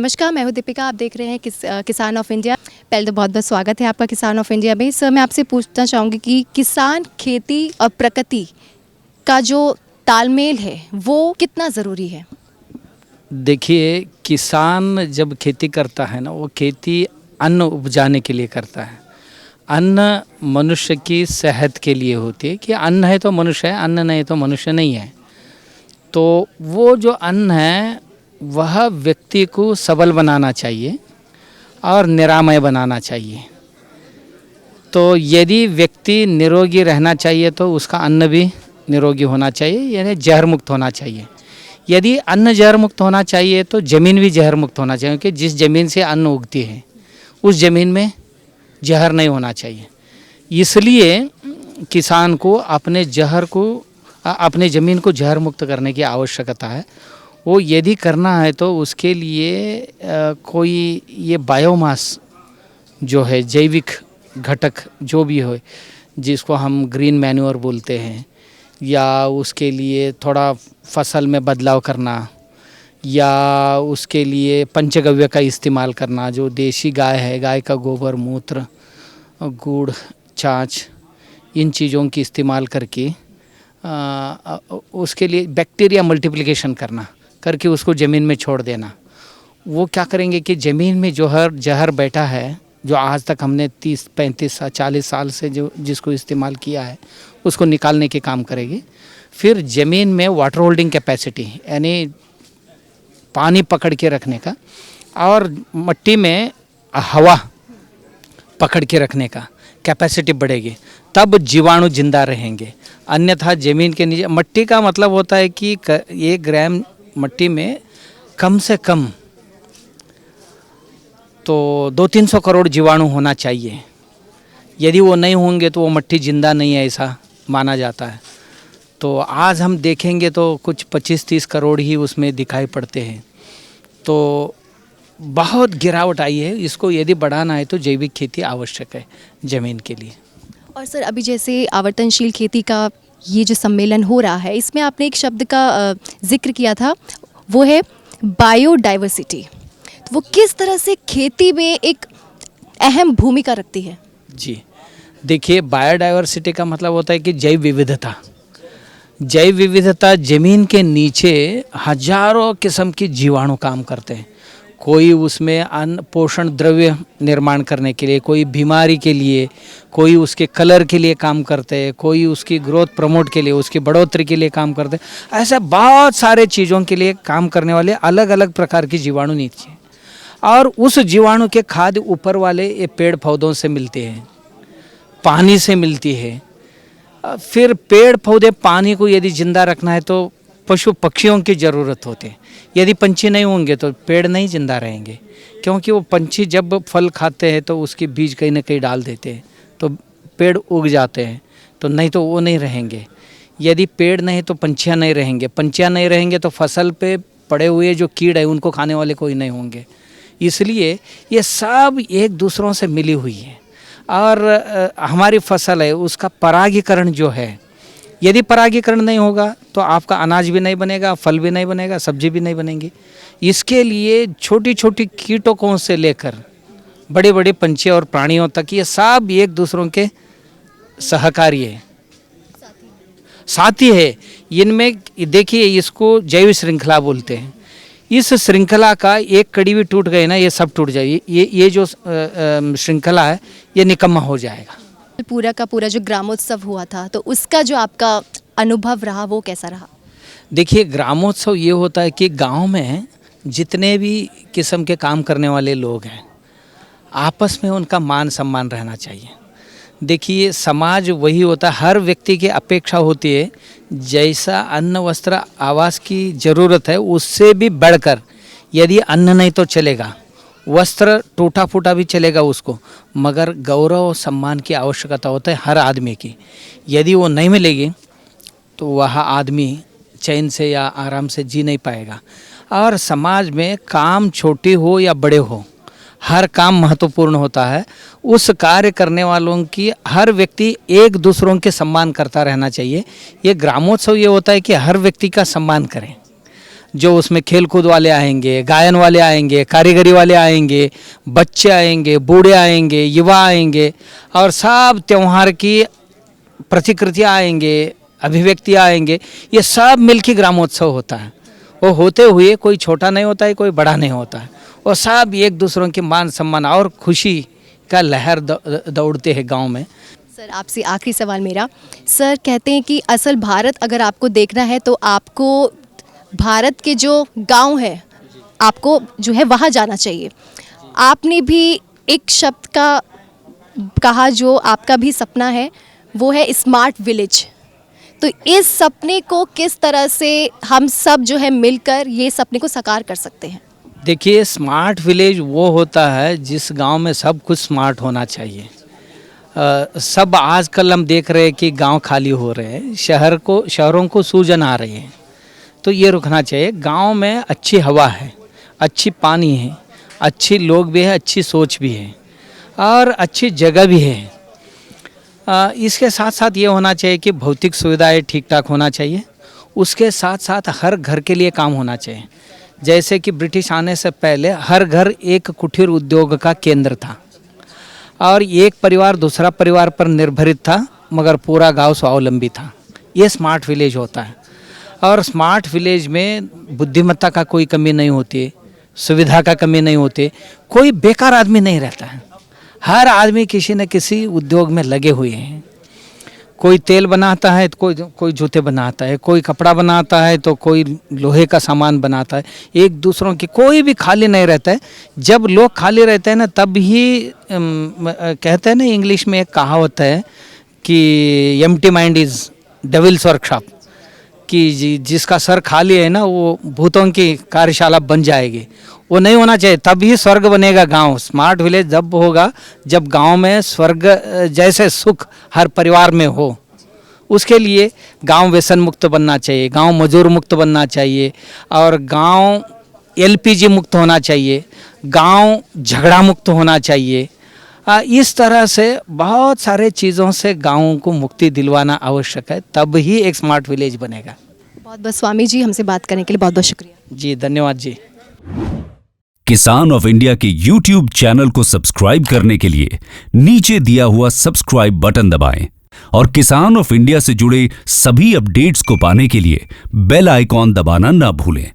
नमस्कार, मैं हूँ दीपिका। आप देख रहे हैं किसान ऑफ इंडिया। पहले तो बहुत बहुत स्वागत है आपका किसान ऑफ इंडिया में। सर, मैं आपसे पूछना चाहूँगी कि किसान, खेती और प्रकृति का जो तालमेल है वो कितना ज़रूरी है? देखिए, किसान जब खेती करता है ना, वो खेती अन्न उपजाने के लिए करता है। अन्न मनुष्य की सेहत के लिए होती है कि अन्न है तो मनुष्य है, अन्न नहीं तो मनुष्य नहीं है। तो वो जो अन्न है वह व्यक्ति को सबल बनाना चाहिए और निरामय बनाना चाहिए। तो यदि व्यक्ति निरोगी रहना चाहिए तो उसका अन्न भी निरोगी होना चाहिए, यानी जहर मुक्त होना चाहिए। यदि अन्न जहर मुक्त होना चाहिए तो ज़मीन भी जहर मुक्त होना चाहिए, क्योंकि जिस ज़मीन से अन्न उगती है उस ज़मीन में जहर नहीं होना चाहिए। इसलिए किसान को अपने ज़मीन को जहर मुक्त करने की आवश्यकता है। वो यदि करना है तो उसके लिए कोई ये बायोमास जो है, जैविक घटक जो भी हो, जिसको हम ग्रीन मैन्योर बोलते हैं, या उसके लिए थोड़ा फसल में बदलाव करना, या उसके लिए पंचगव्य का इस्तेमाल करना। जो देसी गाय है, गाय का गोबर, मूत्र, गुड़, छाछ, इन चीज़ों की इस्तेमाल करके उसके लिए बैक्टीरिया मल्टीप्लिकेशन करके उसको ज़मीन में छोड़ देना। वो क्या करेंगे कि ज़मीन में जो जहर बैठा है, जो आज तक हमने 30, 35, 40 साल से जिसको इस्तेमाल किया है, उसको निकालने के काम करेगी। फिर ज़मीन में वाटर होल्डिंग कैपेसिटी, यानी पानी पकड़ के रखने का, और मिट्टी में हवा पकड़ के रखने का कैपेसिटी बढ़ेगी, तब जीवाणु जिंदा रहेंगे। अन्यथा ज़मीन के नीचे, मिट्टी का मतलब होता है कि 1 ग्राम मिट्टी में कम से कम तो 200-300 करोड़ जीवाणु होना चाहिए। यदि वो नहीं होंगे तो वो मिट्टी जिंदा नहीं है, ऐसा माना जाता है। तो आज हम देखेंगे तो कुछ 25-30 करोड़ ही उसमें दिखाई पड़ते हैं। तो बहुत गिरावट आई है। इसको यदि बढ़ाना है तो जैविक खेती आवश्यक है ज़मीन के लिए। और सर, अभी जैसे आवर्तनशील खेती का ये जो सम्मेलन हो रहा है, इसमें आपने एक शब्द का जिक्र किया था, वो है बायोडाइवर्सिटी। तो वो किस तरह से खेती में एक अहम भूमिका रखती है? जी, देखिए, बायोडाइवर्सिटी का मतलब होता है कि जैव विविधता। जैव विविधता, ज़मीन के नीचे हजारों किस्म के जीवाणु काम करते हैं। कोई उसमें अन्न पोषण द्रव्य निर्माण करने के लिए, कोई बीमारी के लिए, कोई उसके कलर के लिए काम करते हैं, कोई उसकी ग्रोथ प्रमोट के लिए, उसकी बढ़ोतरी के लिए काम करते हैं। ऐसे बहुत सारे चीज़ों के लिए काम करने वाले अलग अलग प्रकार के जीवाणु नीचे, और उस जीवाणु के खाद्य ऊपर वाले ये पेड़ पौधों से मिलते हैं, पानी से मिलती है। फिर पेड़ पौधे, पानी को यदि जिंदा रखना है तो पशु पक्षियों की ज़रूरत होती है। यदि पंछी नहीं होंगे तो पेड़ नहीं जिंदा रहेंगे, क्योंकि वो पंछी जब फल खाते हैं तो उसके बीज कहीं ना कहीं डाल देते हैं तो पेड़ उग जाते हैं, तो नहीं तो वो नहीं रहेंगे। यदि पेड़ नहीं तो पंछियाँ नहीं रहेंगे, पंछियाँ नहीं रहेंगे तो फसल पे पड़े हुए जो कीड़ है उनको खाने वाले कोई नहीं होंगे। इसलिए ये सब एक दूसरों से मिली हुई है। और हमारी फसल है, उसका परागीकरण जो है, यदि परागीकरण नहीं होगा तो आपका अनाज भी नहीं बनेगा, फल भी नहीं बनेगा, सब्जी भी नहीं बनेगी। इसके लिए छोटी छोटी कीटकों से लेकर बड़े बड़े पंछी और प्राणियों तक, ये सब एक दूसरों के सहकारी है, साथी है। इनमें देखिए, इसको जैव श्रृंखला बोलते हैं। इस श्रृंखला का एक कड़ी भी टूट गई ना, ये सब टूट जाएगी। ये जो श्रृंखला है ये निकम्मा हो जाएगा। पूरा का पूरा जो ग्रामोत्सव हुआ था, तो उसका जो आपका अनुभव रहा वो कैसा रहा? देखिए, ग्रामोत्सव ये होता है कि गांव में जितने भी किस्म के काम करने वाले लोग हैं, आपस में उनका मान सम्मान रहना चाहिए। देखिए, समाज वही होता है, हर व्यक्ति की अपेक्षा होती है जैसा अन्न वस्त्र आवास की ज़रूरत है, उससे भी बढ़कर। यदि अन्न नहीं तो चलेगा, वस्त्र टूटा फूटा भी चलेगा उसको, मगर गौरव और सम्मान की आवश्यकता होता है हर आदमी की। यदि वो नहीं मिलेगी तो वह आदमी चैन से या आराम से जी नहीं पाएगा। और समाज में काम छोटे हो या बड़े हो, हर काम महत्वपूर्ण होता है। उस कार्य करने वालों की हर व्यक्ति एक दूसरों के सम्मान करता रहना चाहिए। ये ग्रामोत्सव ये होता है कि हर व्यक्ति का सम्मान करें। जो उसमें खेल कूद वाले आएंगे, गायन वाले आएंगे, कारीगरी वाले आएंगे, बच्चे आएंगे, बूढ़े आएंगे, युवा आएंगे और सब त्यौहार की प्रतिकृतियाँ आएंगे, अभिव्यक्तियाँ आएंगे। ये सब मिलके ग्रामोत्सव होता है। वो होते हुए कोई छोटा नहीं होता है, कोई बड़ा नहीं होता है। वो सब एक दूसरों के मान सम्मान और खुशी का लहर दौड़ते हैं गांव में। सर आपसे आखिरी सवाल मेरा, सर कहते हैं कि असल भारत अगर आपको देखना है तो आपको भारत के जो गांव है आपको जो है वहाँ जाना चाहिए। आपने भी एक शब्द का कहा जो आपका भी सपना है, वो है स्मार्ट विलेज। तो इस सपने को किस तरह से हम सब जो है मिलकर ये सपने को साकार कर सकते हैं? देखिए, स्मार्ट विलेज वो होता है जिस गांव में सब कुछ स्मार्ट होना चाहिए। सब आजकल हम देख रहे हैं कि गांव खाली हो रहे हैं, शहरों को सूजन आ रही है, तो ये रुकना चाहिए। गांव में अच्छी हवा है, अच्छी पानी है, अच्छे लोग भी है, अच्छी सोच भी है और अच्छी जगह भी है। इसके साथ साथ ये होना चाहिए कि भौतिक सुविधाएं ठीक ठाक होना चाहिए। उसके साथ साथ हर घर के लिए काम होना चाहिए। जैसे कि ब्रिटिश आने से पहले हर घर एक कुटीर उद्योग का केंद्र था और एक परिवार दूसरा परिवार पर निर्भरित था, मगर पूरा गांव स्वावलंबी था। ये स्मार्ट विलेज होता है। और स्मार्ट विलेज में बुद्धिमत्ता का कोई कमी नहीं होती, सुविधा का कमी नहीं होती, कोई बेकार आदमी नहीं रहता है। हर आदमी किसी न किसी उद्योग में लगे हुए हैं। कोई तेल बनाता है तो कोई जूते बनाता है, कोई कपड़ा बनाता है तो कोई लोहे का सामान बनाता है। एक दूसरों की कोई भी खाली नहीं रहता है। जब लोग खाली रहते हैं ना, तब ही कहते हैं ना, इंग्लिश में एक कहावत है कि empty mind is devils workshop, कि जिसका सर खाली है ना, वो भूतों की कार्यशाला बन जाएगी। वो नहीं होना चाहिए, तभी स्वर्ग बनेगा गांव। स्मार्ट विलेज जब होगा जब गांव में स्वर्ग जैसे सुख हर परिवार में हो। उसके लिए गांव व्यसन मुक्त बनना चाहिए, गांव मजदूर मुक्त बनना चाहिए और गांव एलपीजी मुक्त होना चाहिए, गांव झगड़ा मुक्त होना चाहिए। इस तरह से बहुत सारे चीज़ों से गाँव को मुक्ति दिलवाना आवश्यक है, तब ही एक स्मार्ट विलेज बनेगा। बहुत बहुत स्वामी जी, हमसे बात करने के लिए बहुत बहुत शुक्रिया जी। धन्यवाद जी। किसान ऑफ इंडिया के YouTube चैनल को सब्सक्राइब करने के लिए नीचे दिया हुआ सब्सक्राइब बटन दबाएं और किसान ऑफ इंडिया से जुड़े सभी अपडेट्स को पाने के लिए बेल आइकॉन दबाना ना भूलें।